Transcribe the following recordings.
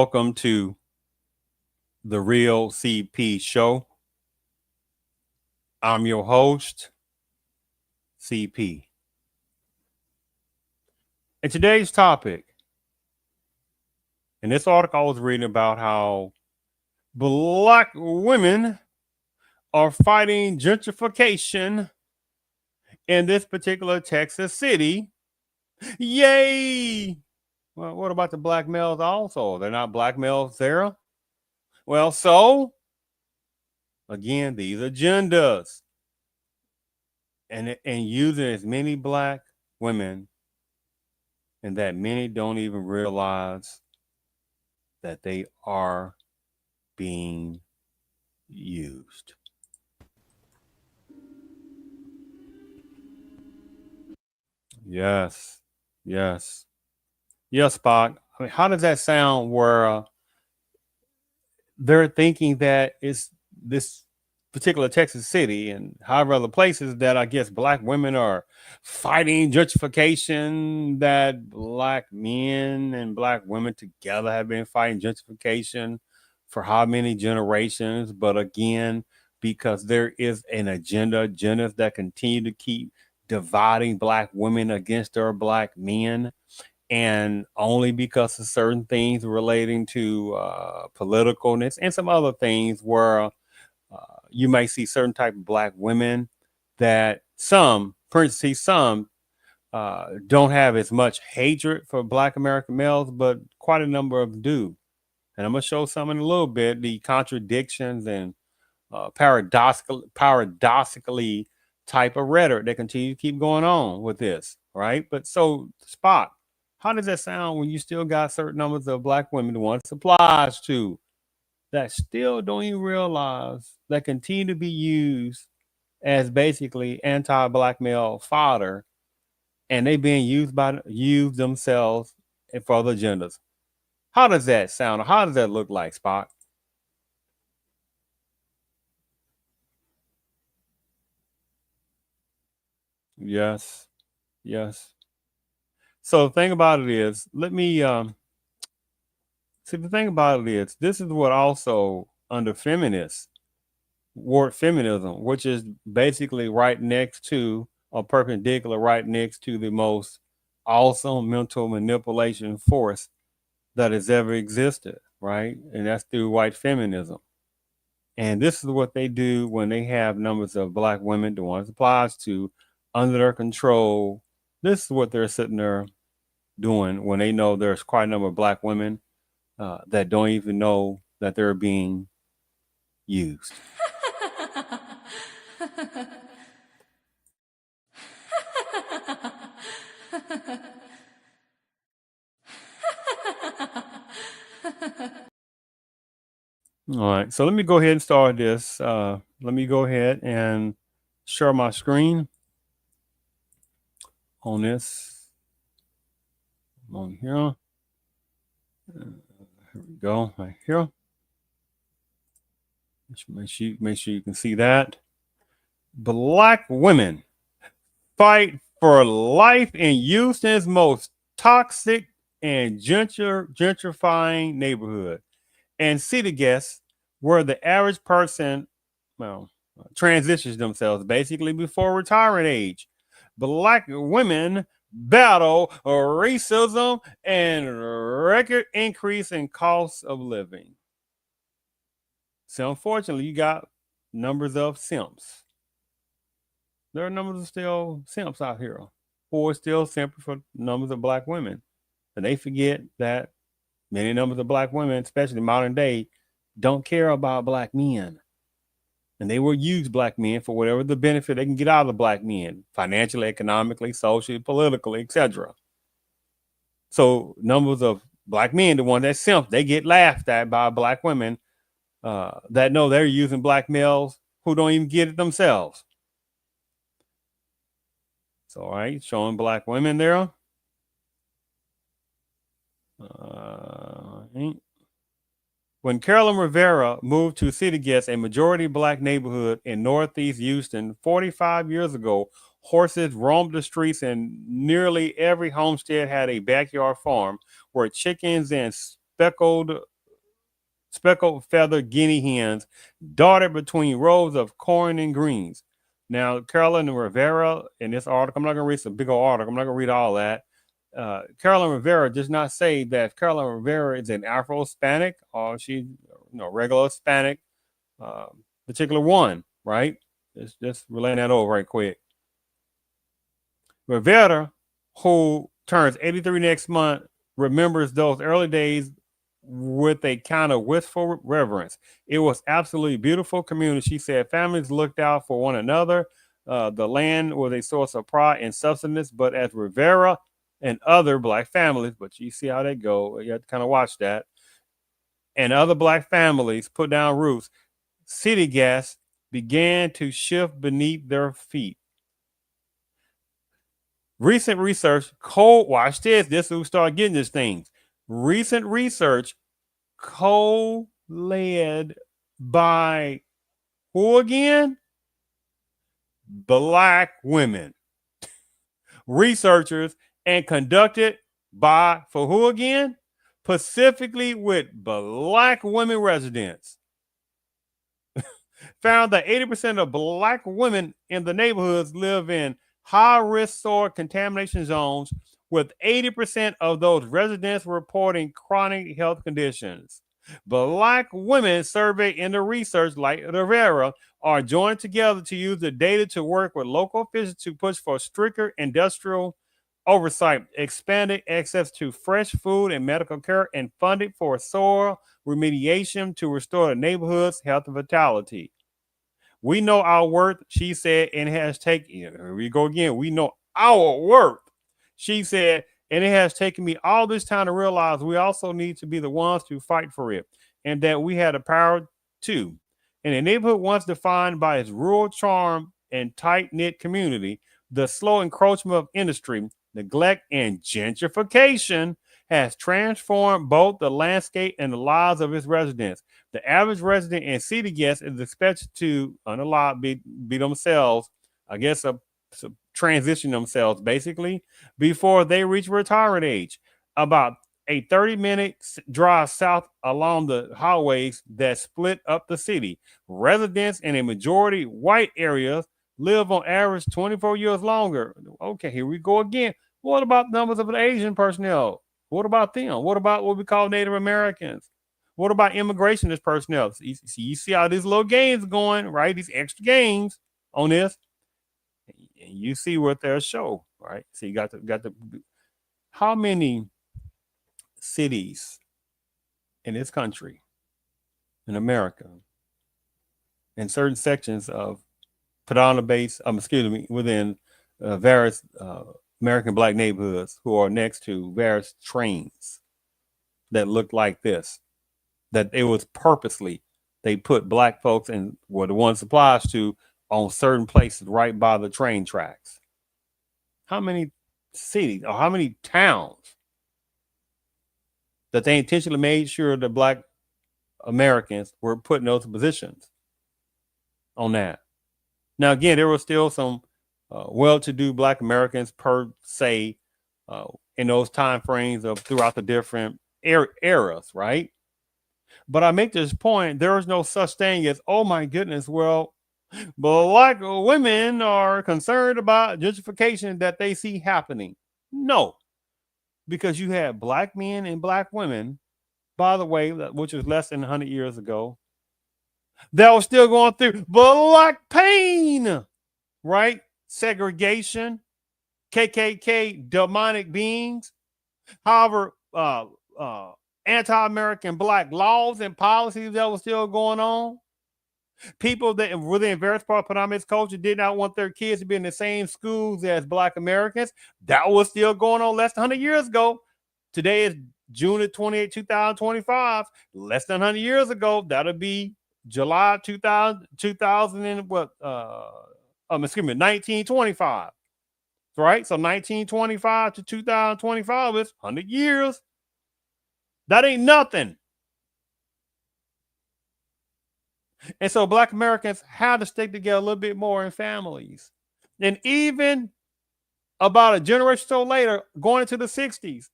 welcome to the Real CP Show. I'm your host, CP. And today's topic, in this article I was reading about how Black women are fighting gentrification in this particular Texas city. Yay! Well, what about the black males also? They're not black males, Sarah? Well, so, again, these agendas. And using as many black women, and that many don't even realize that they are being used. Yes, yes, yes, Spock. I mean, how does that sound? Where they're thinking that it's this particular Texas city and however other places that I guess black women are fighting gentrification, that black men and black women together have been fighting gentrification for how many generations. But again, because there is an agendas that continue to keep dividing black women against their black men, and only because of certain things relating to politicalness and some other things where you might see certain type of black women that some, parentheses, some don't have as much hatred for black American males, but quite a number of them do. And I'm going to show some in a little bit, the contradictions and paradoxically type of rhetoric that continue to keep going on with this, right? But so, Spot, how does that sound when you still got certain numbers of black women the ones it applies to that still don't even realize that continue to be used as basically anti-black male fodder, and they being used themselves for other agendas? How does that sound? Or how does that look like, Spot? Yes, yes. So the thing about it is, let me see. The thing about it is, this is what also under feminist word feminism, which is basically right next to or perpendicular, right next to the most awesome mental manipulation force that has ever existed, right? And that's through white feminism. And this is what they do when they have numbers of black women, the ones it applies to, under their control. This is what they're sitting there doing when they know there's quite a number of black women that don't even know that they're being used. All right, so let me go ahead and start this. Let me go ahead and share my screen on this. On here. Here we go, right here. Make sure you can see that. Black women fight for life in Houston's most toxic and gentrifying neighborhood, and city guests where the average person, well, transitions themselves basically before retirement age. Black women battle racism and record increase in costs of living. So unfortunately, you got numbers of simps. There are numbers of still simps out here who are still simping for numbers of black women. And they forget that many numbers of black women, especially modern day, don't care about black men. And they will use black men for whatever the benefit they can get out of the black men, financially, economically, socially, politically, etc. So numbers of black men, the ones that simp, they get laughed at by black women that know they're using black males who don't even get it themselves. So, all right, showing black women there. When Carolyn Rivera moved to City Guest, a majority black neighborhood in Northeast Houston 45 years ago, horses roamed the streets and nearly every homestead had a backyard farm where chickens and speckled speckled feather guinea hens darted between rows of corn and greens. Now, Carolyn Rivera, in this article, I'm not going to read some big old article. I'm not going to read all that. Carolyn Rivera does not say that Carolyn Rivera is an Afro-Hispanic or she, regular Hispanic, particular one, right? Just relaying that over right quick. Rivera, who turns 83 next month, remembers those early days with a kind of wistful reverence. It was absolutely beautiful community. She said families looked out for one another. The land was a source of pride and substance, but as Rivera and other black families, but you see how they go, you have to kind of watch that, and other black families put down roots, city gas began to shift beneath their feet. Recent research, watch this is who start getting these things. Recent research co-led by who again? Black women. Researchers and conducted by, for who again? Specifically with black women residents. Found that 80% of black women in the neighborhoods live in high-risk soil contamination zones, with 80% of those residents reporting chronic health conditions. Black women surveyed in the research, like Rivera, are joined together to use the data to work with local officials to push for stricter industrial oversight, expanded access to fresh food and medical care, and funded for soil remediation to restore the neighborhood's health and vitality. We know our worth, she said, and it has taken, here we go again, we know our worth, she said, and it has taken me all this time to realize we also need to be the ones to fight for it, and that we had the power to. In a neighborhood once defined by its rural charm and tight-knit community, the slow encroachment of industry, neglect, and gentrification has transformed both the landscape and the lives of its residents. The average resident and city guest is expected to be themselves, I guess, transition themselves basically before they reach retirement age. About a 30-minute drive south along the highways that split up the city. Residents in a majority white areas live on average 24 years longer. Okay, here we go again. What about numbers of the Asian personnel? What about them? What about what we call Native Americans? What about immigrationist personnel? You see how these little games going, right? These extra games on this. And you see what they'll show, right? So you got the how many cities in this country, in America, in certain sections of predominant base, within various American black neighborhoods who are next to various trains that look like this, that it was purposely, they put black folks and were the ones applies to on certain places right by the train tracks. How many cities or how many towns that they intentionally made sure that black Americans were put in those positions on that? Now, again, there were still some well-to-do black Americans per se in those time frames of throughout the different eras, right? But I make this point, there is no such thing as, oh my goodness, well, black women are concerned about gentrification that they see happening. No, because you had black men and black women, by the way, which was less than 100 years ago, that was still going through black pain, right? Segregation, KKK, demonic beings. However, anti-American black laws and policies that were still going on. People that within various parts of predominant culture did not want their kids to be in the same schools as black Americans. That was still going on less than 100 years ago. Today is June 28, 2025. Less than 100 years ago, that'll be July 2000 and what? 1925. Right? So 1925 to 2025 is 100 years. That ain't nothing. And so black Americans had to stick together a little bit more in families. And even about a generation or so later, going into the 60s,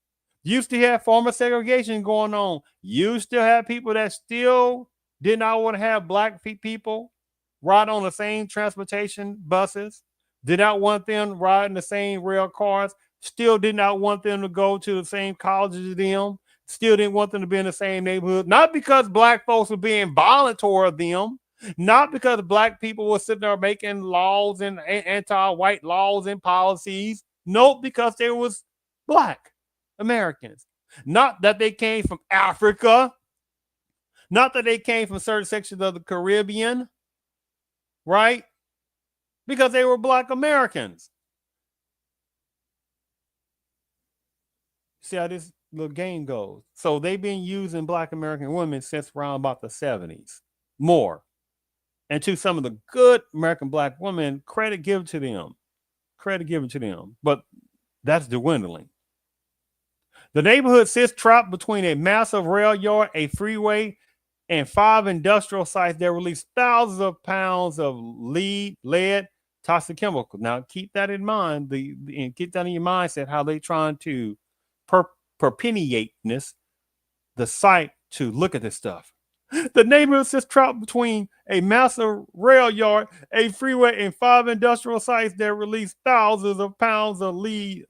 You still have former segregation going on. You still have people that still did not want to have black people ride on the same transportation buses, did not want them riding the same rail cars, still did not want them to go to the same colleges as them, still didn't want them to be in the same neighborhood. Not because black folks were being violent toward them, not because black people were sitting there making laws and anti-white laws and policies. Nope, because they was black Americans. Not that they came from Africa, not that they came from certain sections of the Caribbean, right? Because they were black Americans. See how this little game goes. So they've been using black American women since around about the 70s. More. And to some of the good American black women, credit given to them. Credit given to them. But that's dwindling. The neighborhood sits trapped between a massive rail yard, a freeway, and 5 industrial sites that release thousands of pounds of lead, toxic chemicals. Now, keep that in mind. And keep that in your mindset how they trying to perpetuateness the site to look at this stuff. The neighborhood sits trapped between a massive rail yard, a freeway, and 5 industrial sites that release thousands of pounds of lead,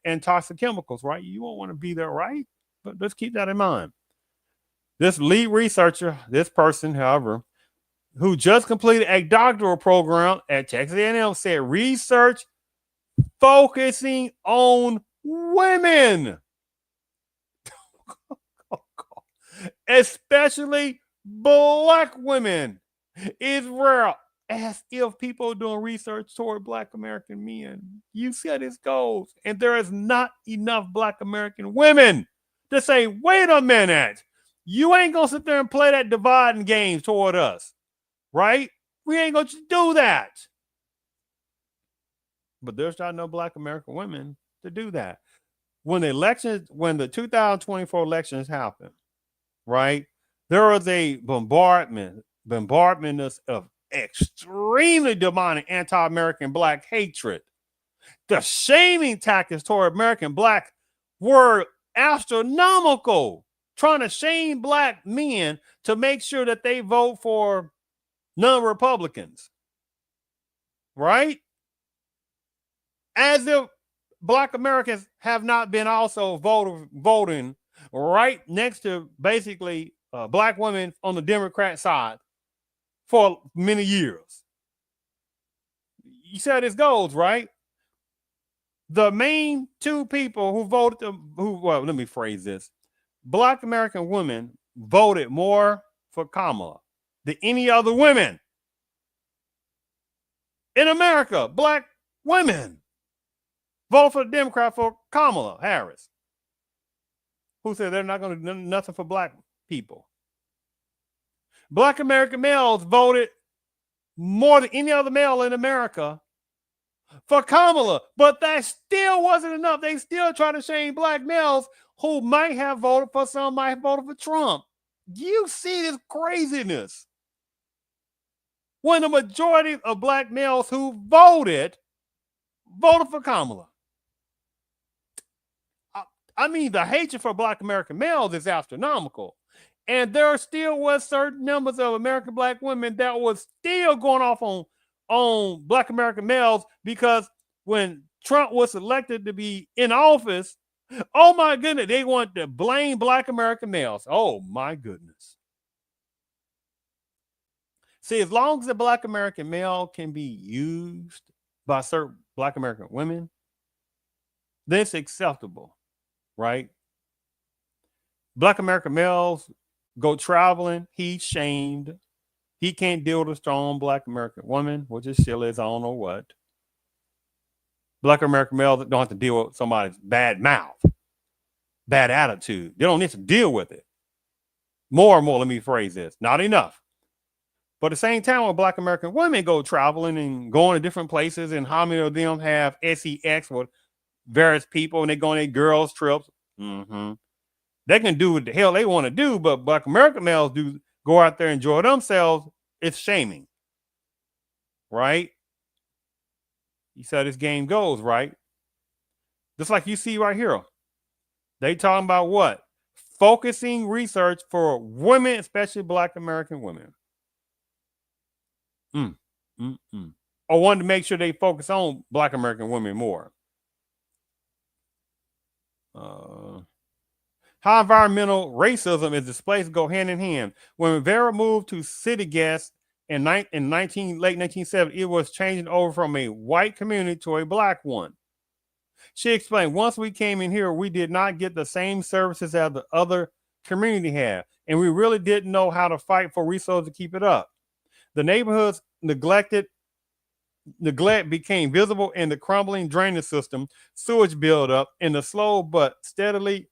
and toxic chemicals, right? You won't want to be there, right? But let's keep that in mind. This lead researcher, this person, however, who just completed a doctoral program at Texas A&M, said research focusing on women, especially black women, is rare. As if people doing research toward black American men. You see how this goes. And there is not enough black American women to say, wait a minute, you ain't gonna sit there and play that dividing game toward us, right? We ain't gonna do that. But there's not no black American women to do that. When the 2024 elections happened, right? There was a bombardment of extremely demonic anti-American black hatred. The shaming tactics toward American black were astronomical, trying to shame black men to make sure that they vote for non-Republicans, right? As if black Americans have not been also voting right next to basically black women on the Democrat side for many years. You see how this goes, right? The main two people who voted, well, let me phrase this. Black American women voted more for Kamala than any other women in America. Black women vote for the Democrat for Kamala Harris, who said they're not going to do nothing for black people. Black American males voted more than any other male in America for Kamala, but that still wasn't enough. They still try to shame black males who might have voted for some, might have voted for Trump. You see this craziness. When the majority of black males who voted for Kamala. I mean, the hatred for black American males is astronomical. And there still was certain numbers of American black women that was still going off on black American males, because when Trump was elected to be in office, oh my goodness, they want to blame black American males. Oh my goodness. See, as long as the black American male can be used by certain black American women, then it's acceptable, right? Black American males go traveling, he's shamed. He can't deal with a strong black American woman, which is silly as I don't know what. Black American males don't have to deal with somebody's bad mouth, bad attitude. They don't need to deal with it. More and more, let me phrase this, not enough. But at the same time, when black American women go traveling and going to different places, and how many of them have sex with various people and they go on their girls' trips, they can do what the hell they want to do, but black American males do go out there and enjoy themselves. It's shaming, right? You see how this game goes, right? Just like you see right here. They talking about what? Focusing research for women, especially Black American women. Mm, Or wanted to make sure they focus on Black American women more. How environmental racism is displaced go hand in hand. When Rivera moved to city gas in late 1970, it was changing over from a white community to a Black one. She explained, once we came in here, we did not get the same services as the other community had, and we really didn't know how to fight for resources to keep it up. The neighborhood's neglect became visible in the crumbling drainage system, sewage buildup, and the slow but steady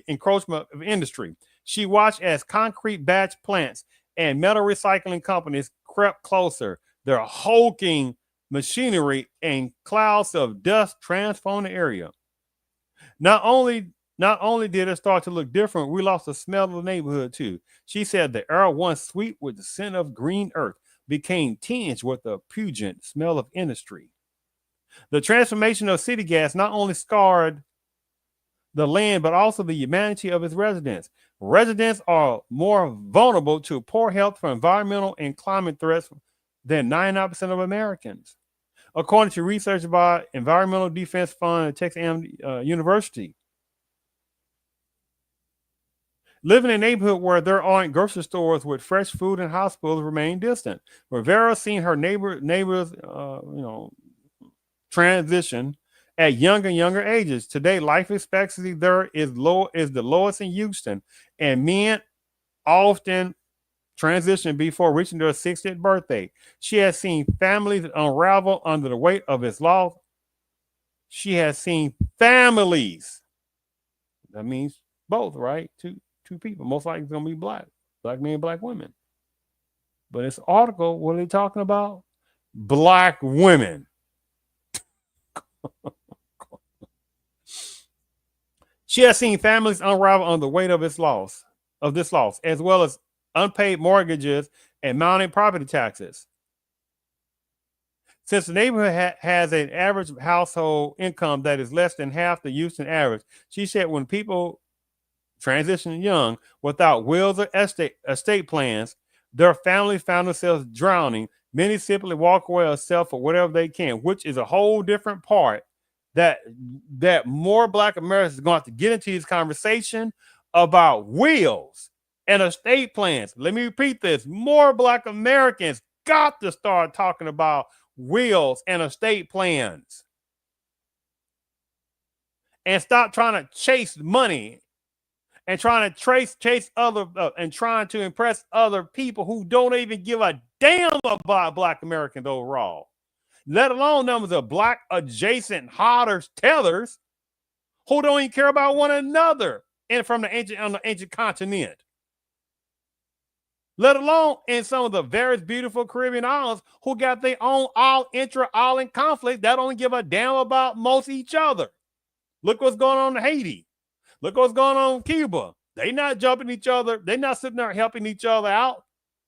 encroachment of industry. She watched as concrete batch plants and metal recycling companies crept closer, their hulking machinery and clouds of dust transformed the area. Not only did it start to look different, we lost the smell of the neighborhood too. She said the air, once sweet with the scent of green earth, became tinged with the pungent smell of industry. The transformation of city gas not only scarred the land, but also the humanity of its residents. Residents are more vulnerable to poor health from environmental and climate threats than 99% of Americans, according to research by Environmental Defense Fund at Texas A&M University. Living in a neighborhood where there aren't grocery stores with fresh food and hospitals remain distant. Rivera seen her neighbors, transition at younger and younger ages. Today, life expectancy there is the lowest in Houston, and men often transition before reaching their 60th birthday. She has seen families unravel under the weight of its loss. She has seen families. That means both, right? Two people. Most likely it's gonna be black men, Black women. But this article, what are they talking about? Black women. She has seen families unravel under the weight of this loss, as well as unpaid mortgages and mounting property taxes. Since the neighborhood has an average household income that is less than half the Houston average, she said when people transition young without wills or estate plans, their families found themselves drowning. Many simply walk away or sell for whatever they can, which is a whole different part that more Black Americans are going to have to get into this conversation about wills and estate plans. Let me repeat this. More Black Americans got to start talking about wills and estate plans and stop trying to chase money and trying to chase other and trying to impress other people who don't even give a damn about Black Americans overall, let alone numbers of Black adjacent hodders, tellers who don't even care about one another and from the ancient continent. Let alone in some of the various beautiful Caribbean islands who got their own all-in conflict that don't give a damn about most each other. Look what's going on in Haiti. Look what's going on in Cuba. They not jumping each other. They not sitting there helping each other out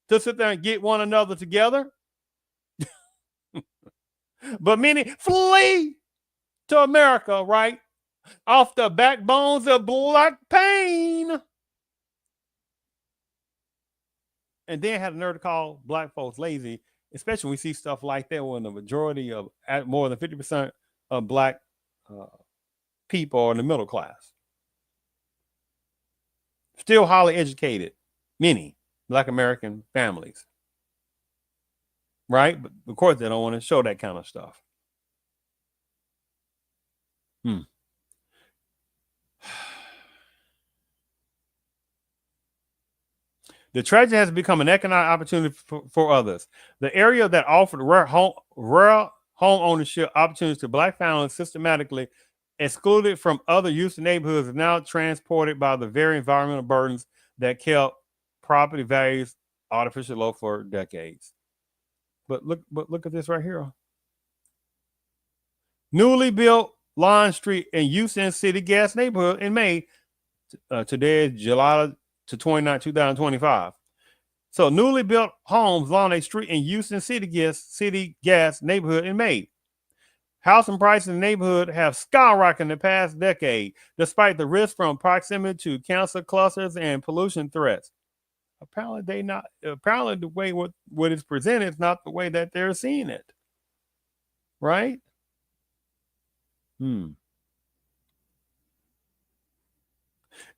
to sit there and get one another together. But many flee to America, right? Off the backbones of Black pain. And then had a nerve to call Black folks lazy, especially when we see stuff like that when the majority of more than 50% of Black people are in the middle class. Still highly educated, many Black American families. Right? But of course, they don't want to show that kind of stuff. The tragedy has become an economic opportunity for others. The area that offered rare home ownership opportunities to Black families systematically excluded from other Houston neighborhoods is now transported by the very environmental burdens that kept property values artificially low for decades. But look at this right here. Newly built Line Street in Houston City Gas neighborhood in May. Today is July to 29, 2025. So newly built homes along a street in Houston City Gas neighborhood in May. Housing prices in the neighborhood have skyrocketed in the past decade, despite the risk from proximity to cancer clusters and pollution threats. Apparently, they not. Apparently, the way what is presented is not the way that they're seeing it. Right?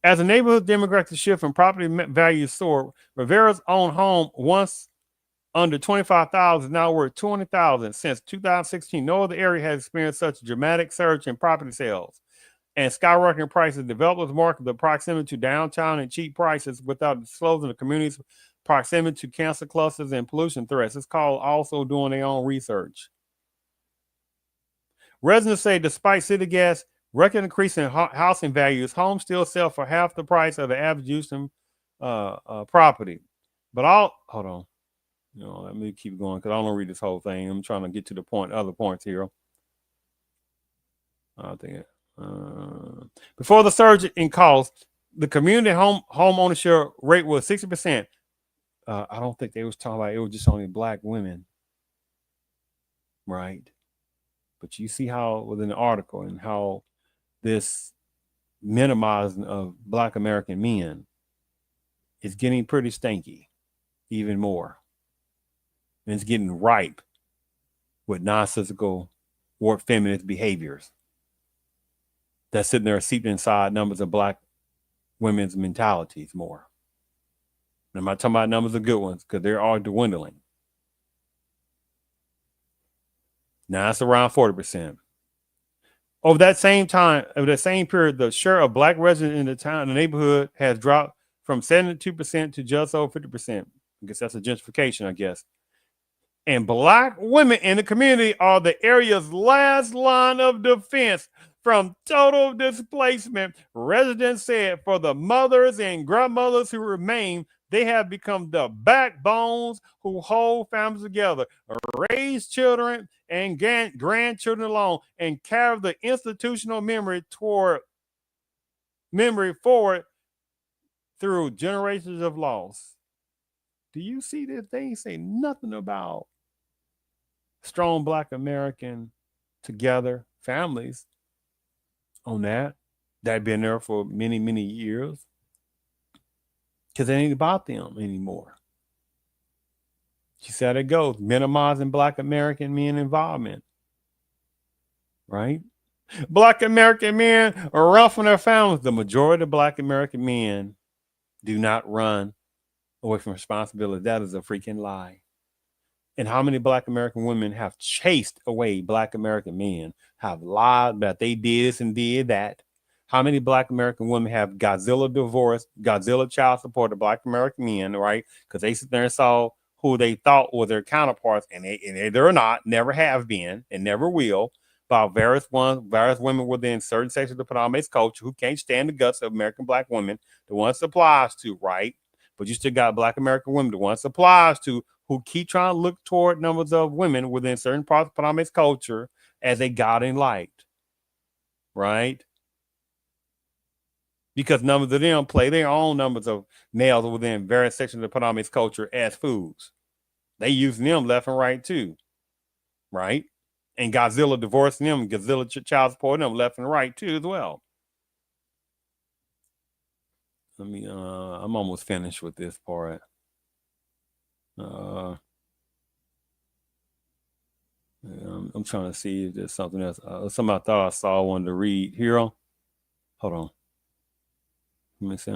As the neighborhood demographic shift and property values soar, Rivera's own home, once under 25,000, is now worth 200,000. Since 2016, no other area has experienced such a dramatic surge in property sales and skyrocketing prices. Developers market the proximity to downtown and cheap prices without disclosing the community's proximity to cancer clusters and pollution threats. It's called also doing their own research. Residents say despite city gas record increase in housing values, homes still sell for half the price of the average Houston property. But hold on. Let me keep going because I don't want to read this whole thing. I'm trying to get to the other points here. I think before the surge in cost, the community home ownership rate was 60%. I don't think they was talking about it was just only black women, right? But you see how within the article and how this minimizing of black American men is getting pretty stinky, even more. And it's getting ripe with nonsensical warped feminist behaviors that's sitting there seeping inside numbers of black women's mentalities more. And I'm not talking about numbers of good ones because they are dwindling. Now it's around 40%. Over that same time, over that same period, the share of black residents in the neighborhood has dropped from 72% to just over 50%. I guess that's a gentrification, I guess. And black women in the community are the area's last line of defense from total displacement. Residents said for the mothers and grandmothers who remain, they have become the backbones who hold families together, raise children and grandchildren along, and carry the institutional memory forward through generations of loss. Do you see this? They ain't say nothing about strong black American together families on that have been there for many, many years. Because it ain't about them anymore. She said it goes, minimizing black American men involvement. Right? Black American men are roughing their families. The majority of black American men do not run away from responsibility. That is a freaking lie. And how many black American women have chased away black American men, have lied that they did this and did that? How many black American women have Godzilla divorced, Godzilla child supported black American men, right? Because they sit there and saw who they thought were their counterparts, and they're not, never have been, and never will. About various women within certain sections of the predominant culture who can't stand the guts of American black women, the ones it applies to, right? But you still got black American women, the ones it applies to, who keep trying to look toward numbers of women within certain parts of predominant culture as a god in light, right? Because numbers of them play their own numbers of males within various sections of the predominant culture as foods. They use them left and right too, right? And Godzilla divorcing them, Godzilla child supporting them left and right too as well. I'm almost finished with this part. I'm trying to see if there's something else. Something I thought I saw I wanted to read here. Hold on. Hold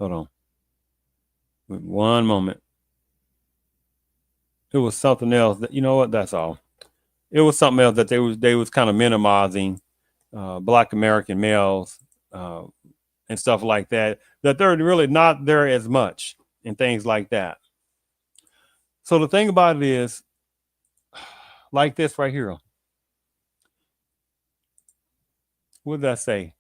on. One moment. It was something else that, you know what? That's all. It was something else that they was kind of minimizing black American males and stuff like that. That they're really not there as much and things like that. So the thing about it is, like this right here. What did I say?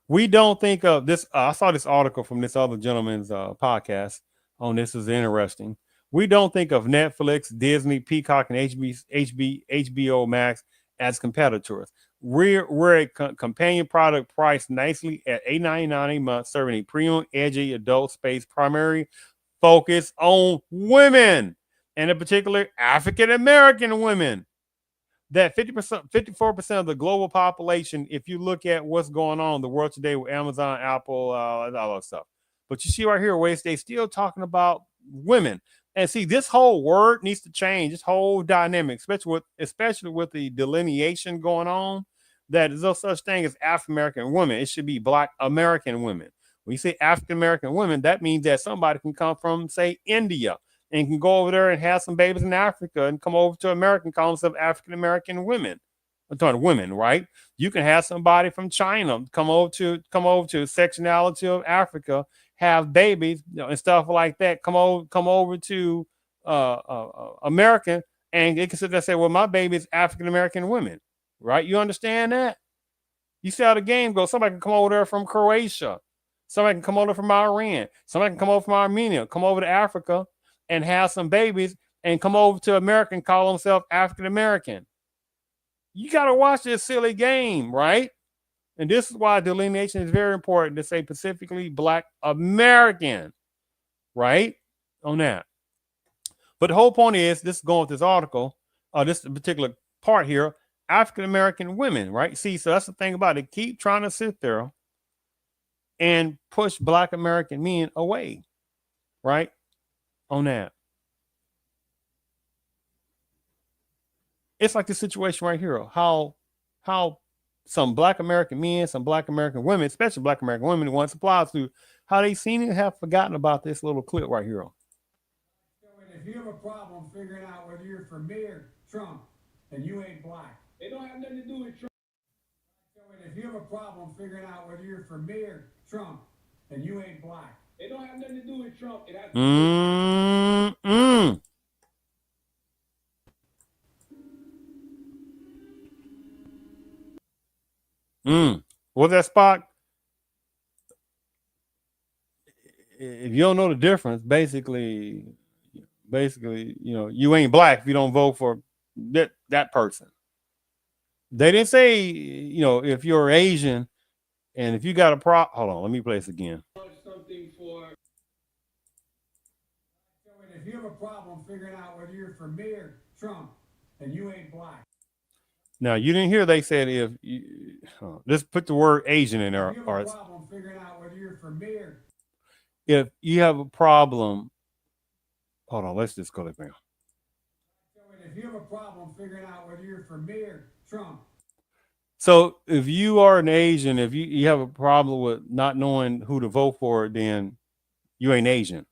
We don't think of this. I saw this article from this other gentleman's podcast on this. Is interesting. We don't think of Netflix, Disney, Peacock, and HBO Max as competitors. We're a companion product priced nicely at $8.99 a month, serving a premium, edgy adult space, primary focus on women, and in particular African American women. that 50%, 54% of the global population, if you look at what's going on in the world today with Amazon, Apple, and all that stuff. But you see right here, where they still talking about women. And see, this whole word needs to change, this whole dynamic, especially with the delineation going on, that there's no such thing as African American women. It should be Black American women. When you say African American women, that means that somebody can come from, say, India, and can go over there and have some babies in Africa and come over to America and call themselves African American women. I'm talking women, right? You can have somebody from China come over to sectionality of Africa, have babies, and stuff like that. Come over to American, and they can sit there and say, "Well, my baby is African American women," right? You understand that? You see how the game goes. Somebody can come over there from Croatia. Somebody can come over from Iran. Somebody can come over from Armenia, come over to Africa and have some babies and come over to America and call themselves African American. You got to watch this silly game, right? And this is why delineation is very important to say specifically Black American, right? On that. But the whole point is, this is going with this article, this particular part here, African American women, right? See, so that's the thing about it. Keep trying to sit there and push Black American men away, right? On that. It's like the situation right here. How some Black American men, some Black American women, especially Black American women, the ones applies to, how they seem to have forgotten about this little clip right here. So if you have a problem figuring out whether you're for me or Trump, and you ain't Black, it don't have nothing to do with Trump. So if you have a problem figuring out whether you're for me or Trump, and you ain't Black, it don't have nothing to do with Trump. It has to do What's that, Spock? If you don't know the difference, basically, you ain't Black if you don't vote for that person. They didn't say, if you're Asian and if you got a problem. Hold on, let me play this again. Something for. So if you have a problem figuring out whether you're for me or Trump, and you ain't Black. Now, you didn't hear they said if you just put the word Asian in there. If you have a problem figuring out whether you're for me or. If you have a problem, hold on, let's just go there. So if you have a problem figuring out whether you're for me or Trump. So if you are an Asian, if you have a problem with not knowing who to vote for, then you ain't Asian.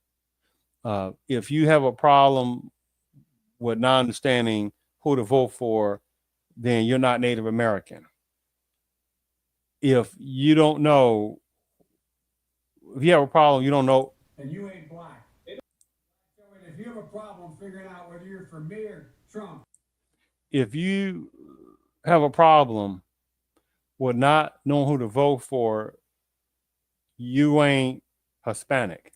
If you have a problem with not understanding who to vote for, then you're not Native American. If you don't know, if you have a problem, you don't know. And you ain't Black. So if you have a problem figuring out whether you're for me or Trump. If you have a problem with not knowing who to vote for, you ain't Hispanic.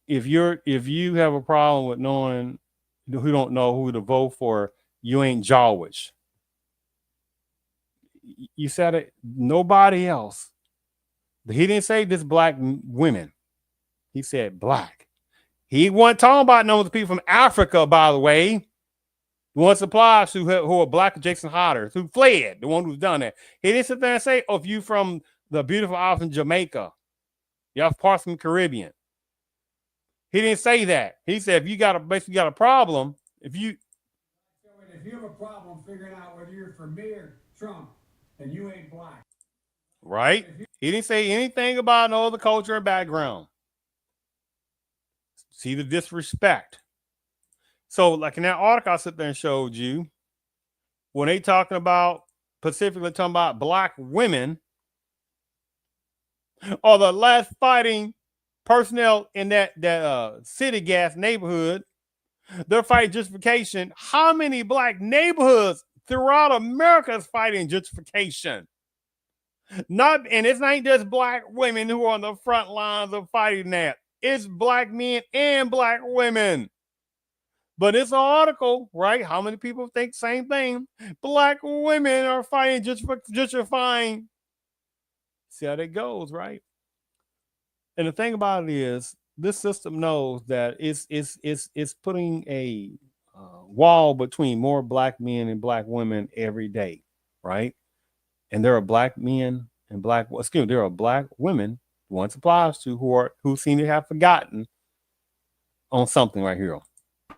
If you have a problem with knowing who don't know who to vote for, you ain't Jawish. You said it. Nobody else. He didn't say this Black women. He said Black. He wasn't talking about none of the people from Africa, by the way. The ones applies who are Black adjacent hiders, who fled, the one who's done that. He didn't sit there and say, if you from the beautiful island of Jamaica, you have parts from the Caribbean. He didn't say that. He said, if you got a problem, if you have a problem figuring out whether you're for me or Trump, and you ain't Black. Right? He didn't say anything about no other culture or background. See the disrespect. So, like in that article I sit there and showed you, when they talking about, specifically talking about Black women, or the last fighting personnel in that city gas neighborhood, they're fighting gentrification. How many Black neighborhoods throughout America is fighting gentrification? And it's not just Black women who are on the front lines of fighting that. It's Black men and Black women. But it's an article, right? How many people think the same thing? Black women are fighting gentrifying. See how that goes, right? And the thing about it is, this system knows that it's putting a wall between more black men and black women every day, right? And there are black men and there are black women once applies to who seem to have forgotten on something right here.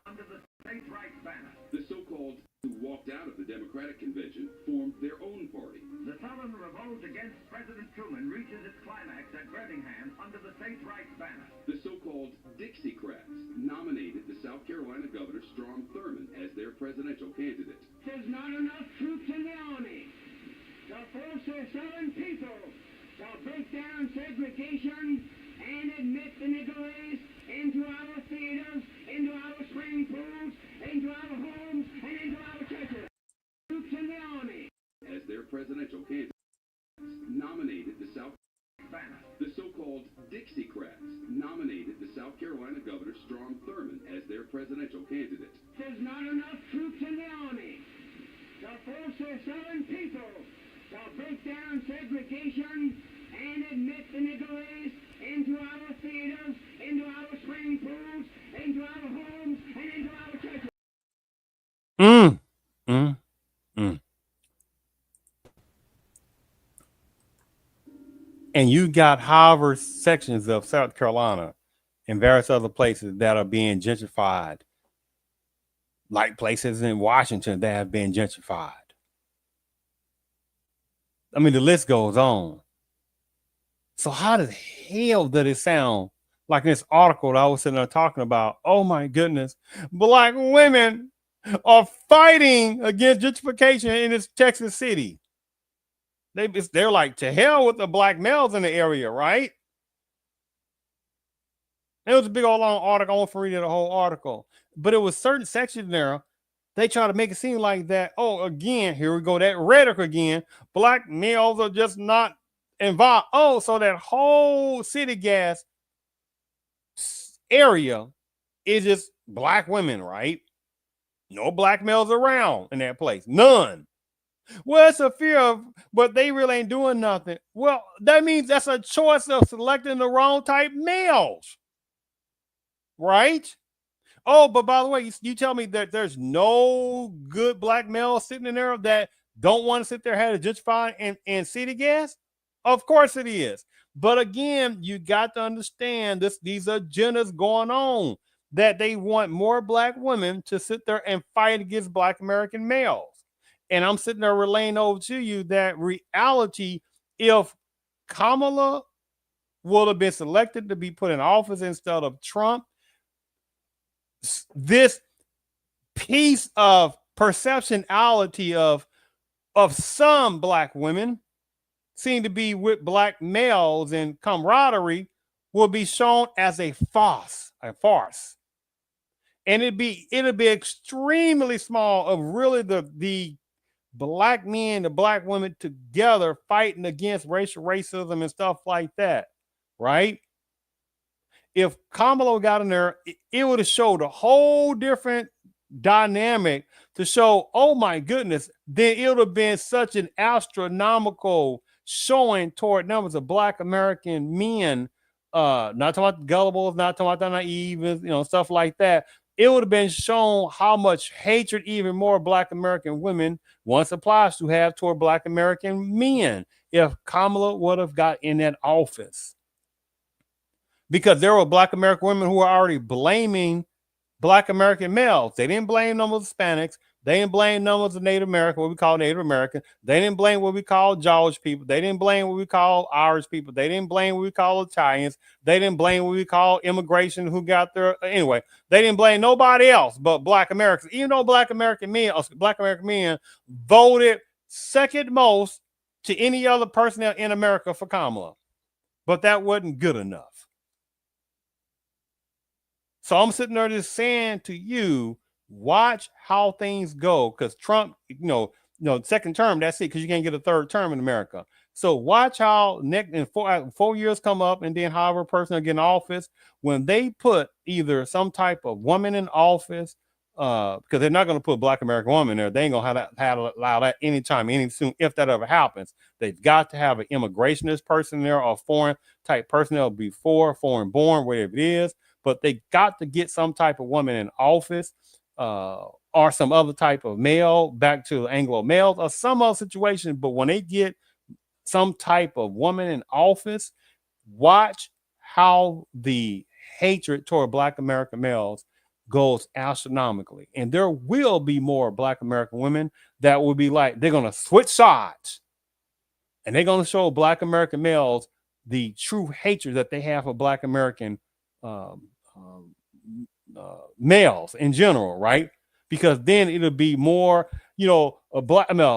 Under the states' rights banner, the so-called who walked out of the Democratic Convention formed their own party. The Southern revolt against President Truman reaches its climax at Birmingham under the states' rights banner. The so-called Dixiecrats nominated the South Carolina Governor Strom Thurmond as their presidential candidate. There's not enough troops in the army to force the Southern people to break down segregation and admit the Negro race into our theaters, into our swimming pools, into our homes, and into our churches. Troops in the army. As their presidential candidate, nominated the South banner. The so-called Dixiecrats nominated the South Carolina Governor Strom Thurmond as their presidential candidate. There's not enough troops in the army to force the Southern people to break down segregation and admit the Negro race into our theaters, into our swimming pools, into our homes, and into our churches. And you got however sections of South Carolina and various other places that are being gentrified, like places in Washington that have been gentrified. I mean, the list goes on. So how the hell did it sound like in this article that I was sitting there talking about? Oh my goodness, black women are fighting against gentrification in this Texas city. They're like, to hell with the black males in the area, right? It was a big old long article. I won't read the whole article, but it was certain sections there. They try to make it seem like that. Oh, again, here we go. That rhetoric again. Black males are just not involved. Oh, so that whole city gas area is just black women, right? No black males around in that place. None. Well, it's a fear of, but they really ain't doing nothing. Well, that means that's a choice of selecting the wrong type males, right? Oh, but by the way, you tell me that there's no good black males sitting in there that don't want to sit there had to gentrify and city gas? Of course it is. But again, you got to understand these agendas going on, that they want more black women to sit there and fight against black American males. And I'm sitting there relaying over to you that reality, if Kamala would have been selected to be put in office instead of Trump, this piece of perceptionality of some black women seem to be with black males and camaraderie will be shown as a farce. And it'd be extremely small of really the black men, the black women together fighting against racism and stuff like that, right? If Kamala got in there, it would have showed a whole different dynamic to show, oh my goodness, then it would have been such an astronomical showing toward numbers of black American men, not talking about gullibles, not talking about the naive, stuff like that. It would have been shown how much hatred even more black American women once applies to have toward black American men if Kamala would have got in that office. Because there were black American women who were already blaming black American males. They didn't blame them as Hispanics. They didn't blame them as Native American, what we call Native American. They didn't blame what we call Jewish people. They didn't blame what we call Irish people. They didn't blame what we call Italians. They didn't blame what we call immigration who got there. Anyway, they didn't blame nobody else but black Americans. Even though black American men voted second most to any other personnel in America for Kamala. But that wasn't good enough. So I'm sitting there just saying to you, watch how things go, because Trump, second term, that's it, because you can't get a third term in America. So watch how next in 4 years come up, and then however person will get in office, when they put either some type of woman in office, because they're not going to put black American woman there. They ain't going to have to allow that anytime, any soon, if that ever happens. They've got to have an immigrationist person there or foreign type personnel before, foreign born, whatever it is. But they got to get some type of woman in office, or some other type of male, back to Anglo males or some other situation. But when they get some type of woman in office, watch how the hatred toward Black American males goes astronomically. And there will be more Black American women that will be like, they're going to switch sides and they're going to show Black American males the true hatred that they have for Black American males in general, right? Because then it'll be more, you know, a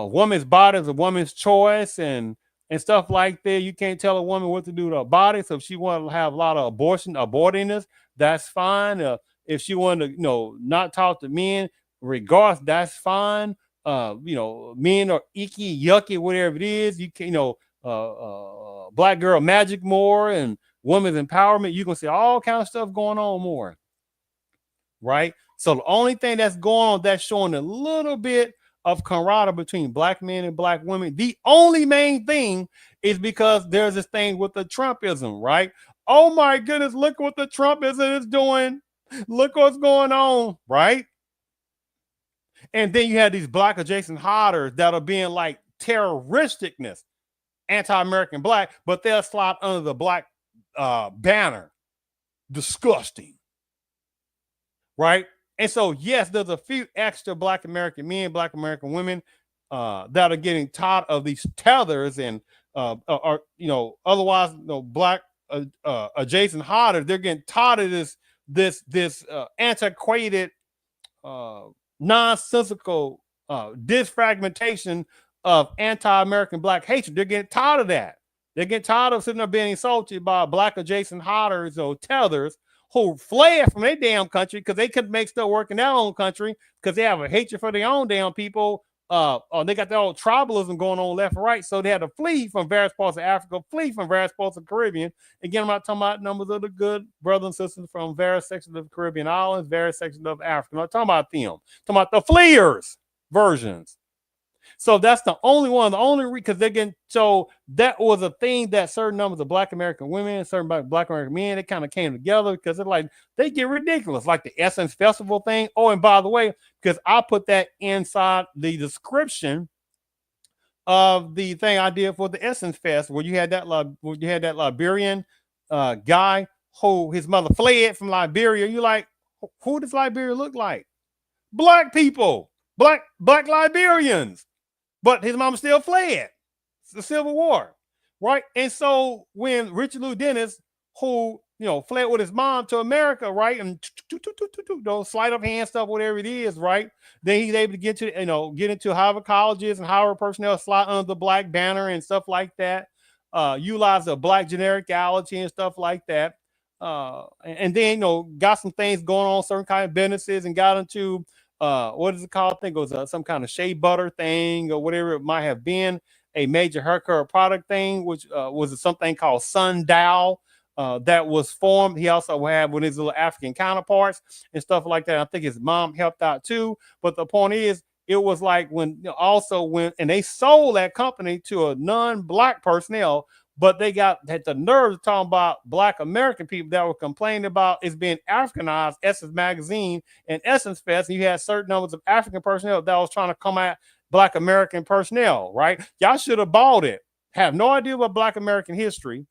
woman's body is a woman's choice and stuff like that. You can't tell a woman what to do to her body. So if she wants to have a lot of abortiveness, that's fine. If she wanted to, you know, not talk to men, regardless, that's fine. You know, men are icky, yucky, whatever it is. You can, you know, Black girl magic more and women's empowerment. You can see all kind of stuff going on more, right? So the only thing that's going on that's showing a little bit of camaraderie between Black men and Black women, the only main thing is because there's this thing with the Trumpism, right? Oh my goodness, look what the Trumpism is doing. Look what's going on, right? And then you have these Black adjacent hodders that are being like terroristicness, anti-American Black, but they'll slide under the Black banner. Disgusting, right? And so, yes, there's a few extra Black American men, Black American women that are getting tired of these tethers and are, you know, otherwise, you know, Black adjacent hodders. They're getting tired of this antiquated, nonsensical disfragmentation of anti-American Black hatred. They're getting tired of that. They're getting tired of sitting there being insulted by Black adjacent hodders or tethers who fled from their damn country because they couldn't make stuff work in their own country because they have a hatred for their own damn people. Or they got their own tribalism going on left and right. So they had to flee from various parts of Africa, flee from various parts of the Caribbean. Again, I'm not talking about numbers of the good brothers and sisters from various sections of the Caribbean islands, various sections of Africa. I'm not talking about them. I'm talking about the fleers versions. So that's the only one, the only because they're getting, so that was a thing that certain numbers of Black American women, certain Black American men, they kind of came together because they're like, they get ridiculous, like the Essence Festival thing. Oh, and by the way, because I put that inside the description of the thing I did for the Essence Fest, where you had that Liberian guy who his mother fled from Liberia. You like, who does Liberia look like? Black people, black Liberians. But his mom still fled. It's the Civil War, right? And so when Richard Lou Dennis, who, you know, fled with his mom to America, right, and those sleight of hand stuff, whatever it is, right, then he's able to get to, you know, get into Harvard colleges and Harvard personnel, slide under the Black banner and stuff like that, utilize the Black genericality and stuff like that, and then, you know, got some things going on, certain kind of businesses, and got into what is it called? I think it was some kind of shea butter thing or whatever it might have been, a major hair care product thing, which was something called Sundial that was formed. He also had with his little African counterparts and stuff like that. I think his mom helped out too. But the point is, it was like when, you know, and they sold that company to a non-Black personnel, but they had the nerve to talk about Black American people that were complaining about it's being Africanized, Essence Magazine and Essence Fest. And you had certain numbers of African personnel that was trying to come at Black American personnel, right? Y'all should have bought it. Have no idea about Black American history.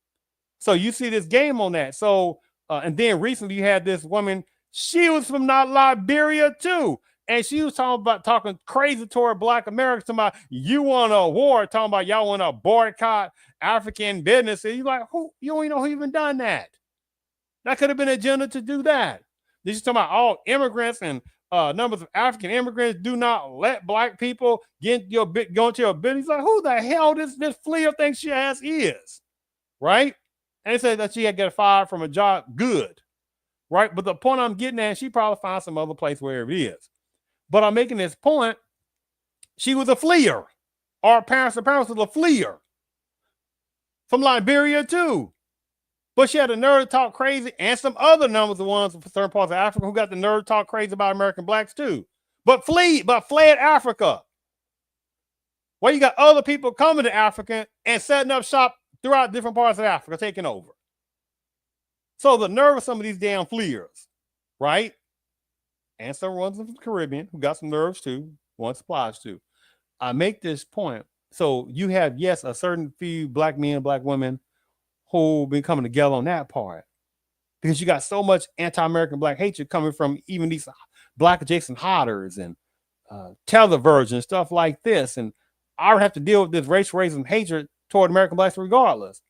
So you see this game on that. So, and then recently you had this woman, she was from Liberia too. And she was talking crazy toward Black Americans, talking about you want a war, talking about y'all want to boycott African businesses. You're like, who? You don't even know who even done that. That could have been an agenda to do that. This is talking about all immigrants and numbers of African immigrants. Do not let Black people go into your business. Like, who the hell this fleer thinks she has is, right? And they said that she had got fired from a job. Good, right? But the point I'm getting at, she probably found some other place wherever it is. But I'm making this point. She was a fleer. Our parents was a fleer from Liberia too. But she had the nerve to talk crazy, and some other numbers of ones from certain parts of Africa who got the nerve to talk crazy about American Blacks too. But fled Africa. Well, you got other people coming to Africa and setting up shop throughout different parts of Africa, taking over. So the nerve of some of these damn fleers, right? and some ones from the Caribbean who got some nerves too, once applies to. I make this point. So you have, yes, a certain few black men, black women who been coming together on that part because you got so much anti-American black hatred coming from even these black adjacent hodders and televersion and stuff like this. And I would have to deal with this racism hatred toward American blacks regardless.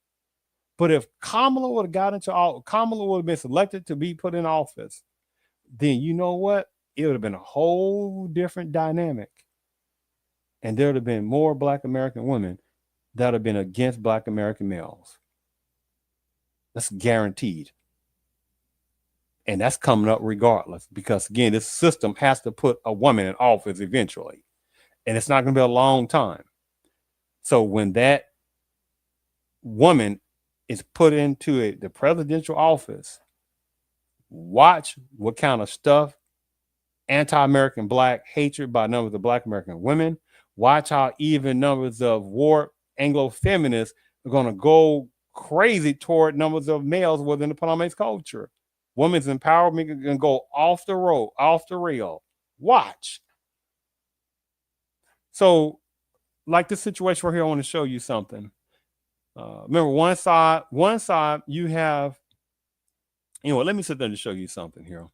But if Kamala would have got into all, Kamala would have been selected to be put in office, then you know what? It would have been a whole different dynamic. And there would have been more black American women that would have been against black American males. That's guaranteed. And that's coming up regardless, because again, this system has to put a woman in office eventually. And it's not going to be a long time. So when that woman is put into the presidential office, watch what kind of stuff, anti-American black hatred by numbers of black American women. Watch how even numbers of warped Anglo feminists are going to go crazy toward numbers of males within the Paname's culture. Women's empowerment can go off the road, off the rail. Watch. So, like this situation right here, I want to show you something. Remember, one side, you have, you know what, let me sit there and show you something here.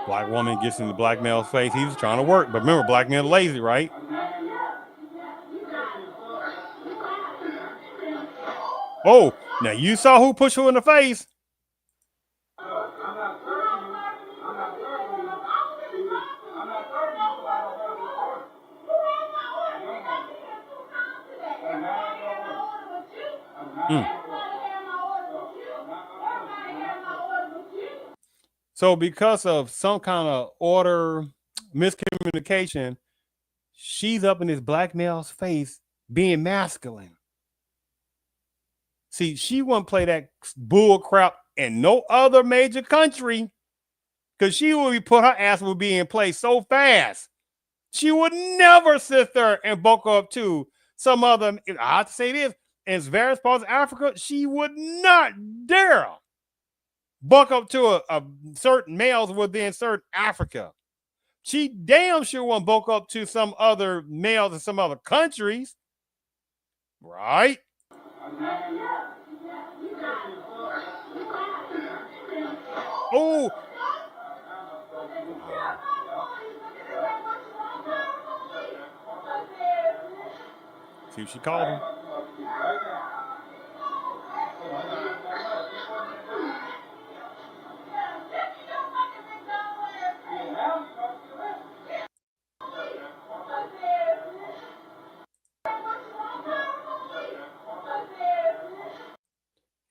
Black woman gets in the black male's face. He's trying to work, but remember, black men are lazy, right? Oh, now you saw who pushed who in the face. So because of some kind of order miscommunication, she's up in this black male's face being masculine. See, she wouldn't play that bull crap in no other major country, because she would be put, her ass would be in place so fast. She would never sit there and bulk up to some other, I have to say this, in various parts of Africa, she would not dare buck up to a certain males within certain Africa. She damn sure won't bulk up to some other males in some other countries. Right? Oh. See what she called him.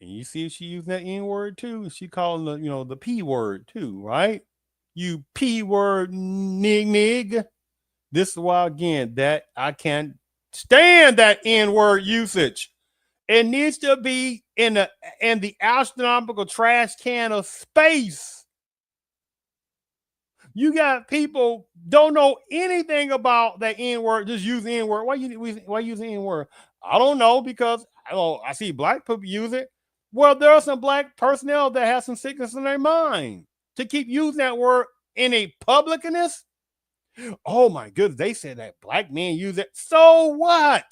And you see she used that N word too. She called the, you know, the P word too, right? You P word nig. This is why, again, that I can't stand that N word usage. It needs to be in the astronomical trash can of space. You got people don't know anything about that N word, just use the N word. Why use the N word? I don't know, because I see black people use it. Well, there are some black personnel that have some sickness in their mind to keep using that word in a publicness. Oh my goodness, they said that black men use it. So what?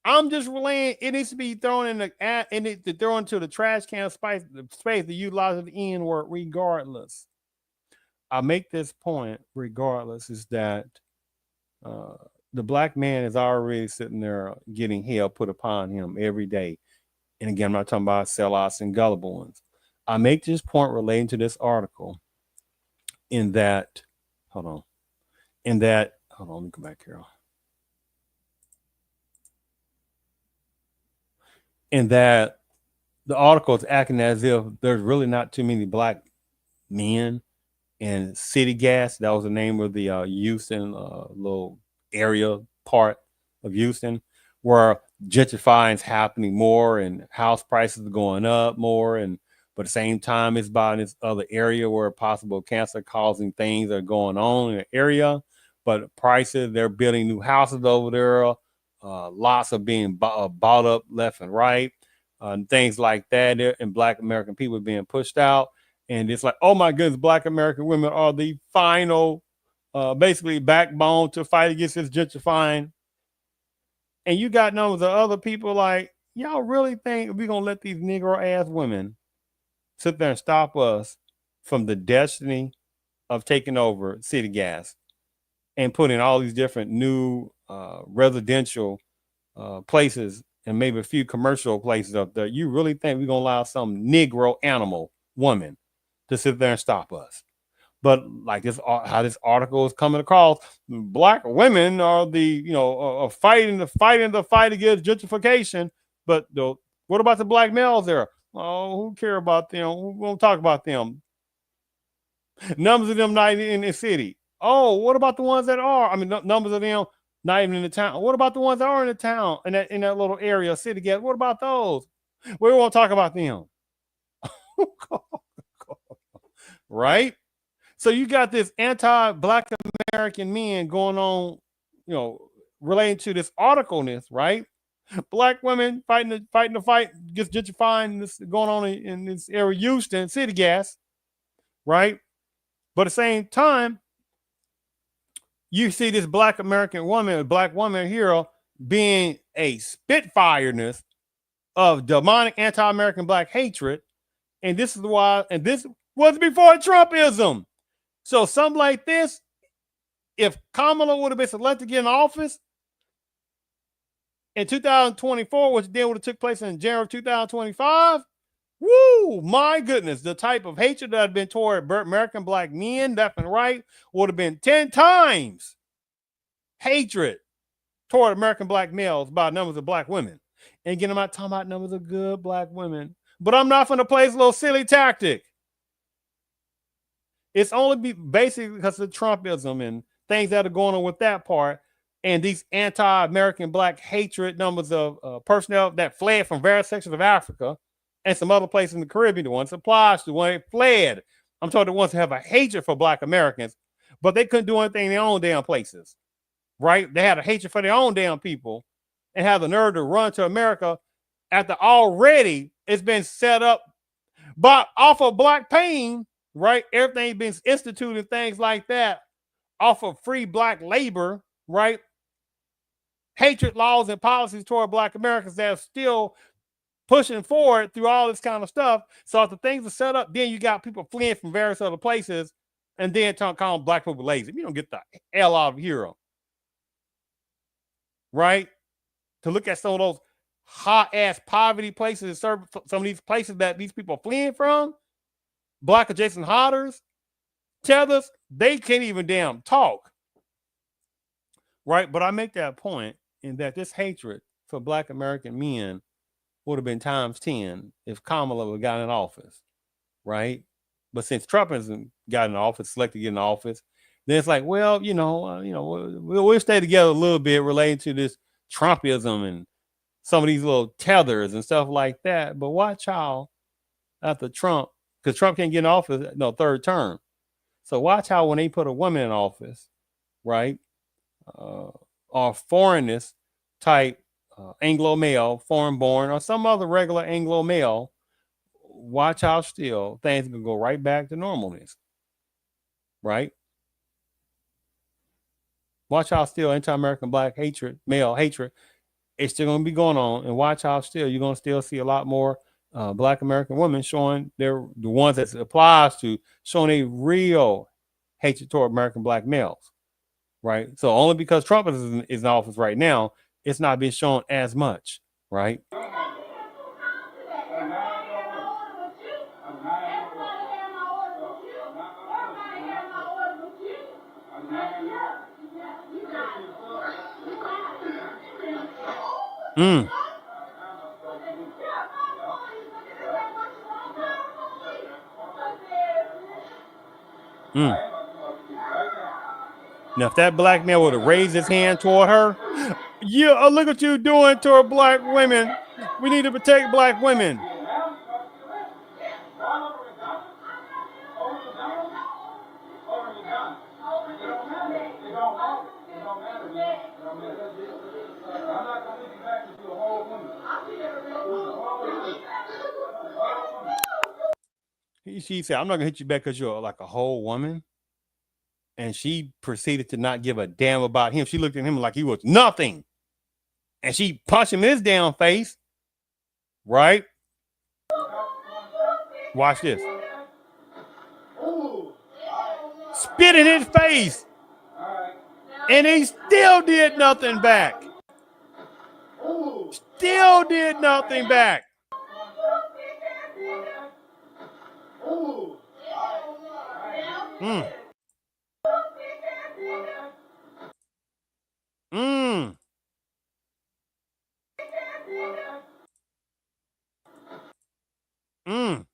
I'm just relaying, it needs to be thrown in to throw into the trash can of space to utilize the N word regardless. I make this point regardless, is that the black man is already sitting there getting hell put upon him every day. And again, I'm not talking about sellouts and gullible ones. I make this point relating to this article in that, hold on, let me come back here. In that the article is acting as if there's really not too many black men in City Gas. That was the name of the Houston little area part of Houston, where gentrifying is happening more and house prices are going up more. But But at the same time, it's about this other area where possible cancer causing things are going on in the area. But prices, they're building new houses over there. Lots of being bought up left and right. Things like that. And Black American people being pushed out. And it's like, oh my goodness, Black American women are the final, basically backbone to fight against this gentrifying. And you got numbers of other people like, y'all really think we're going to let these Negro ass women sit there and stop us from the destiny of taking over city gas and putting all these different new residential places and maybe a few commercial places up there? You really think we're going to allow some Negro animal woman to sit there and stop us? But like this, how this article is coming across, Black women are the, fighting the fight against gentrification. But what about the Black males there? Oh, who care about them? Who won't talk about them? Numbers of them not in the city. Oh, what about the ones that are? I mean, numbers of them not even in the town. What about the ones that are in the town, in that little area, city gas? What about those? We won't talk about them. Right? So you got this anti-Black American men going on, relating to this article-ness, right? Black women fighting the fight against gentrifying, this going on in this area, Houston, city gas, right? But at the same time, you see this Black American woman, Black woman hero, being a spitfireness of demonic anti-American Black hatred. And this is why, and this was before Trumpism. So something like this, if Kamala would have been selected to get in office in 2024, which then would have took place in January of 2025, woo, my goodness, the type of hatred that had been toward American Black men, left and right, would have been 10 times hatred toward American Black males by numbers of Black women. And again, I'm not talking about numbers of good Black women, but I'm not going to play this little silly tactic. It's only basically because of Trumpism and things that are going on with that part, and these anti-American Black hatred numbers of personnel that fled from various sections of Africa and some other places in the Caribbean. The ones applies to when they fled. I'm talking the ones who have a hatred for Black Americans, but they couldn't do anything in their own damn places, right? They had a hatred for their own damn people and have the nerve to run to America after already it's been set up by off of Black pain. Right, everything been instituted, things like that, off of free Black labor, right? Hatred laws and policies toward Black Americans that are still pushing forward through all this kind of stuff. So if the things are set up, then you got people fleeing from various other places, and then call Black people lazy. You don't get the hell out of here, right? To look at some of those hot ass poverty places, some of these places that these people are fleeing from. Black adjacent hodders, tethers, they can't even damn talk. Right? But I make that point in that this hatred for Black American men would have been times 10 if Kamala would have gotten in office. Right? But since Trump hasn't gotten in office, selected to get in office, then it's like, well, we'll stay together a little bit relating to this Trumpism and some of these little tethers and stuff like that. But watch how after Trump, because Trump can't get in office, third term. So watch how when they put a woman in office, right, or foreignist type Anglo male, foreign born, or some other regular Anglo male, watch how still things can go right back to normalness, right? Watch how still anti-American Black hatred, male hatred, it's still going to be going on, and watch how still you're going to still see a lot more Black American women showing the ones that it applies to, showing a real hatred toward American Black males, right? So only because Trump is in office right now, it's not being shown as much, right? Now, if that Black man would have raised his hand toward her, yeah, look what you're doing toward Black women. We need to protect Black women. She said, I'm not gonna hit you back because you're like a whole woman. And she proceeded to not give a damn about him. She looked at him like he was nothing. And she punched him in his damn face. Right? Watch this. Spit in his face. And he still did nothing back. Still did nothing back. Mm. Mm. Mm.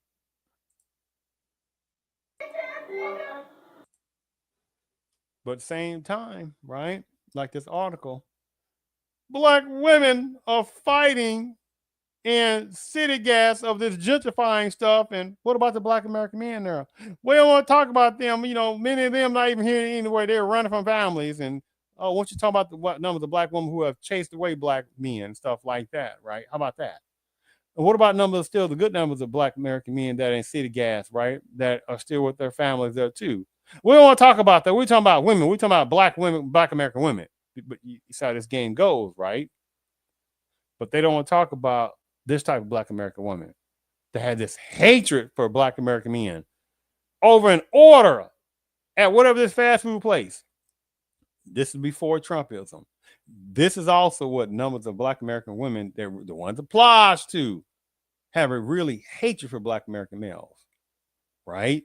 But at the same time, right? Like this article, black women are fighting in city gas of this gentrifying stuff. And what about the black American men there? We don't want to talk about them. You know, many of them not even here anyway. They're running from families. And oh, won't you talk about what numbers of black women who have chased away black men and stuff like that, right? How about that? And what about numbers, still the good numbers of black American men that are in city gas, right? That are still with their families there too. We don't want to talk about that. We're talking about women. We're talking about black women, black American women. But you see how this game goes, right? But they don't want to talk about this type of black American woman that had this hatred for black American men over an order at whatever this fast food place. This is before Trumpism. This is also what numbers of black American women, they're the ones applies to, have a really hatred for black American males, right?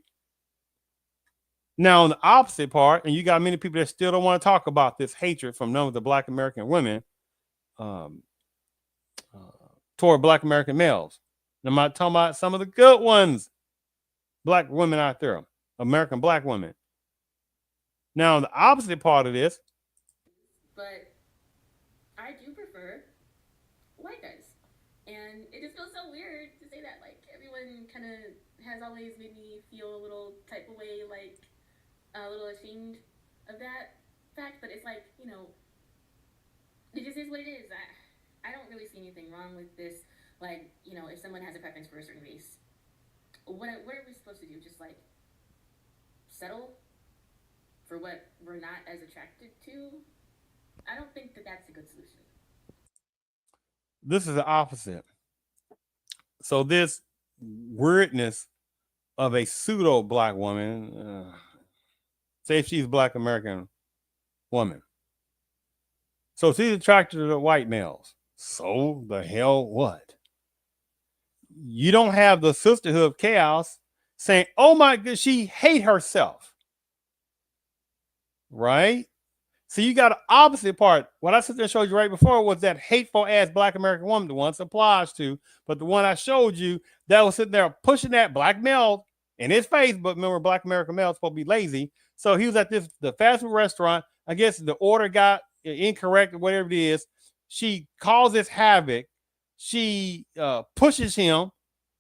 Now, on the opposite part, and you got many people that still don't want to talk about this hatred from numbers of black American women toward black American males. And I'm not talking about some of the good ones, black women out there, American black women. Now, on the opposite part of this, but I do prefer white guys. And it just feels so weird to say that. Like, everyone kind of has always made me feel a little type of way, like a little ashamed of that fact. But it's like, you know, it just is what it is. I don't really see anything wrong with this. Like, you know, if someone has a preference for a certain race, what are we supposed to do? Just like settle for what we're not as attracted to? I don't think that that's a good solution. this is the opposite. So this weirdness of a pseudo black woman, say if she's a black American woman, so she's attracted to the white males. So the hell what? You don't have the Sisterhood of Chaos saying, oh my god, she hate herself. Right? So you got an opposite part. What I sit there and showed you right before was that hateful ass black American woman, the one this applies to, but the one I showed you that was sitting there pushing that black male in his face. But remember, black American male is supposed to be lazy. So he was at the fast food restaurant. I guess the order got incorrect or whatever it is. She causes havoc. She pushes him.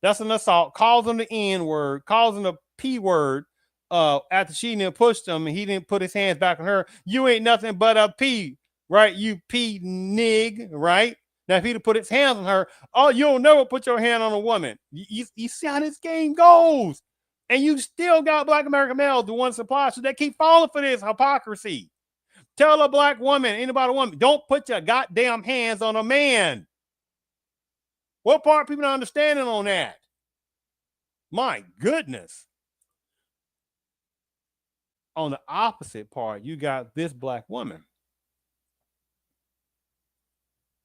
That's an assault. Calls him the N word. Calls him the P word. After she didn't push him and he didn't put his hands back on her. You ain't nothing but a P, right? You P nig, right? Now, if he'd have put his hands on her, oh, you'll never put your hand on a woman. You see how this game goes. And you still got black American males, the one supply, so they keep falling for this hypocrisy. Tell a black woman, anybody a woman, don't put your goddamn hands on a man. What part people not understanding on that? My goodness. On the opposite part, you got this black woman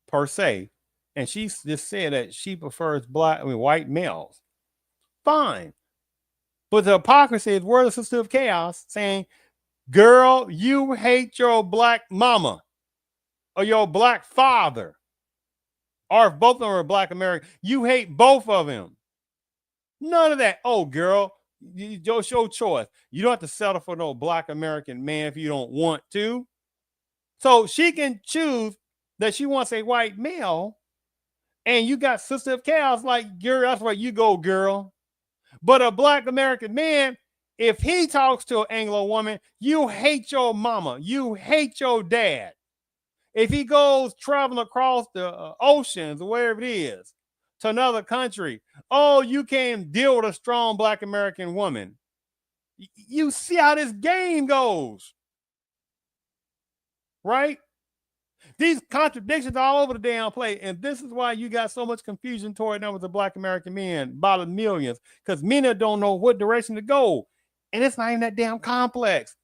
per se, and she just said that she prefers white males. Fine. But the hypocrisy is where the Sisterhood of Chaos saying, girl, you hate your black mama or your black father. Or if both of them are black American, you hate both of them. None of that. Oh, girl, it's your choice. You don't have to settle for no black American man if you don't want to. So she can choose that she wants a white male, and you got Sister of Chaos like, girl, that's where you go, girl. But a black American man, if he talks to an Anglo woman, you hate your mama. You hate your dad. If he goes traveling across the oceans or wherever it is, to another country. Oh, you can't deal with a strong Black American woman. You see how this game goes, right? These contradictions all over the damn place. And this is why you got so much confusion toward numbers of Black American men by the millions, because many don't know what direction to go. And it's not even that damn complex.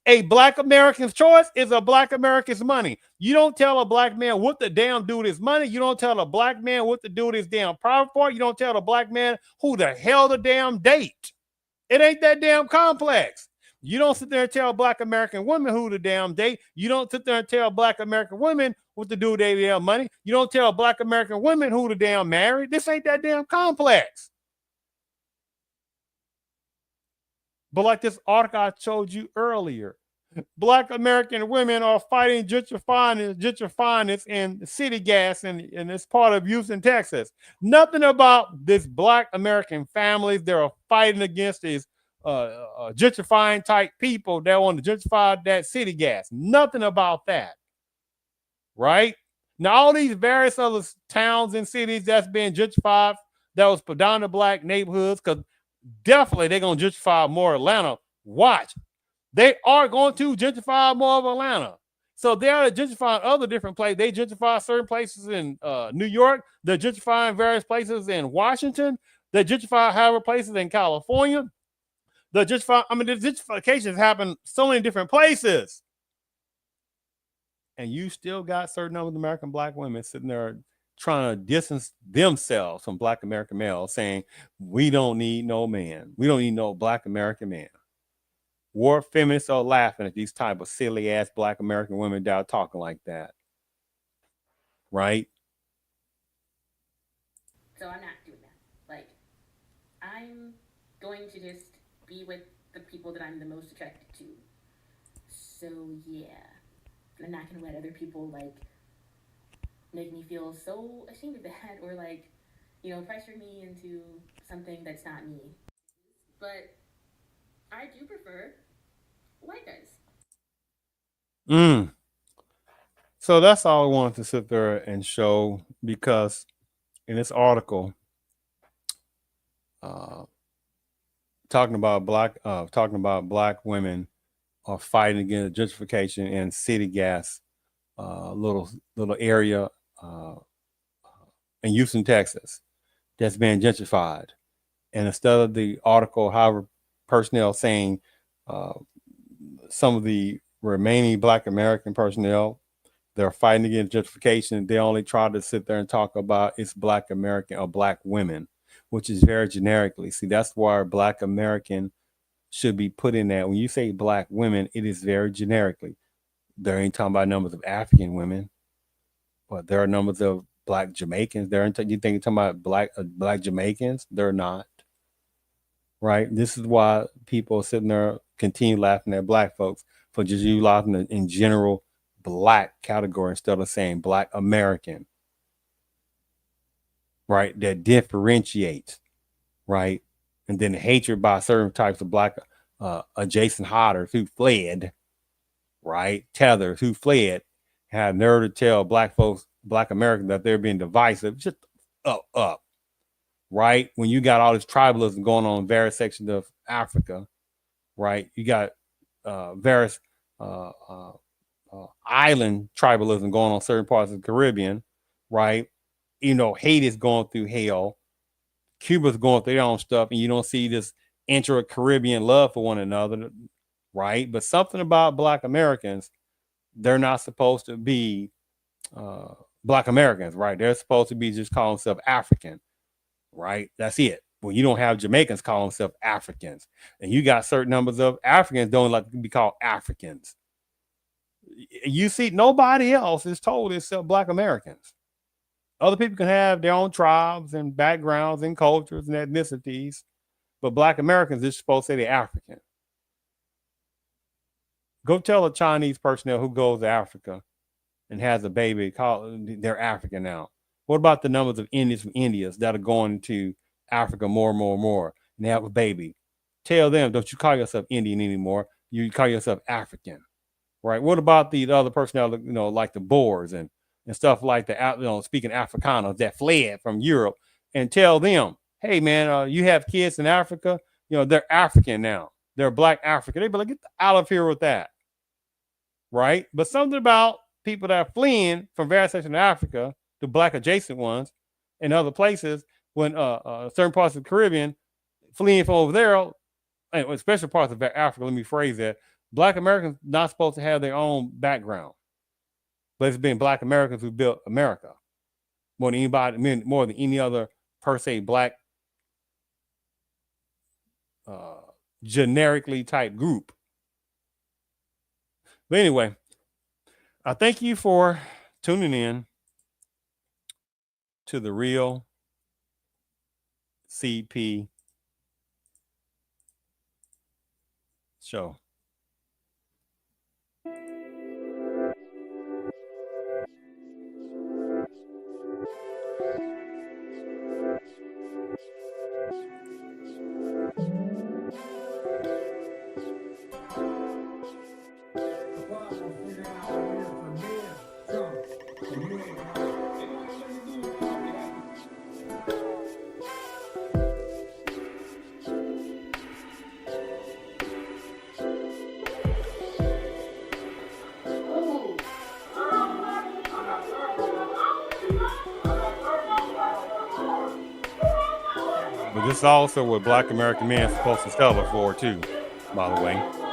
A Black American's choice is a Black American's money. You don't tell a Black man what to damn do with his money. You don't tell a Black man what to do with his damn private part. You don't tell the Black man who the hell to damn date. It ain't that damn complex. You don't sit there and tell Black American women who to damn date. You don't sit there and tell Black American women what to do with their damn money. You don't tell Black American women who to damn marry. This ain't that damn complex. But like this article I showed you earlier, Black American women are fighting gentrifiers in city gas in this part of Houston, Texas. Nothing about this Black American families. They're fighting against these gentrifying type people that want to gentrify that city gas. Nothing about that. Right? Now, all these various other towns and cities that's being gentrified, that was predominantly Black neighborhoods, because definitely they're going to gentrify more Atlanta. Watch. They are going to gentrify more of Atlanta. So they are gentrifying other different places. They gentrify certain places in New York. They're gentrifying various places in Washington. They gentrify however places in California. The gentrification happen so many different places. And you still got certain number of American Black women sitting there trying to distance themselves from Black American males, saying, we don't need no man. We don't need no Black American man. War feminists are laughing at these type of silly ass Black American women that are talking like that. Right? So I'm not doing that. Like, I'm going to just be with the people that I'm the most attracted to. So yeah, I'm not gonna let other people like make me feel so ashamed of that, or like, you know, pressure me into something that's not me. But I do prefer white guys. So that's all I wanted to sit there and show, because in this article, talking about Black women are fighting against gentrification in city gas, little area in Houston, Texas, that's being gentrified. And instead of the article, however, personnel saying some of the remaining Black American personnel, they're fighting against gentrification, they only try to sit there and talk about it's Black American or Black women, which is very generically. See, that's why Black American should be put in that. When you say Black women, it is very generically. There ain't talking about numbers of African women, but there are numbers of Black Jamaicans. You think you're talking about Black Jamaicans? They're not. Right? This is why people are sitting there continue laughing at Black folks for just utilizing in general Black category instead of saying Black American. Right? That differentiates. Right? And then hatred by certain types of Black adjacent hodders who fled. Right? Tethers who fled, had nerve to tell Black folks, Black Americans, that they're being divisive. Just up. Right? When you got all this tribalism going on in various sections of Africa, right? You got various island tribalism going on in certain parts of the Caribbean, right? You know, Haiti's going through hell. Cuba's going through their own stuff, and you don't see this intra-Caribbean love for one another, right? But something about Black Americans, they're not supposed to be Black Americans, right? They're supposed to be just calling themselves African, right? That's it. Well, you don't have Jamaicans calling themselves Africans, and you got certain numbers of Africans don't like to be called Africans. You see, nobody else is told except Black Americans. Other people can have their own tribes and backgrounds and cultures and ethnicities, but Black Americans is supposed to say they're African. Go tell a Chinese personnel who goes to Africa and has a baby, they're African now. What about the numbers of Indians from India that are going to Africa more and they have a baby? Tell them, don't you call yourself Indian anymore. You call yourself African, right? What about the other personnel, you know, like the Boers and and stuff like that, speaking Afrikaners that fled from Europe, and tell them, hey man, you have kids in Africa, they're African now. They're Black African. They'd be like, get out of here with that. Right? But something about people that are fleeing from various sections of Africa to Black adjacent ones in other places, when certain parts of the Caribbean fleeing from over there, and especially parts of Africa, let me phrase that, Black Americans not supposed to have their own background. But it's been Black Americans who built America more than anybody, more than any other per se Black generically type group. But anyway, I thank you for tuning in to the Real CP show. But this is also what Black American men are supposed to settle for too, by the way.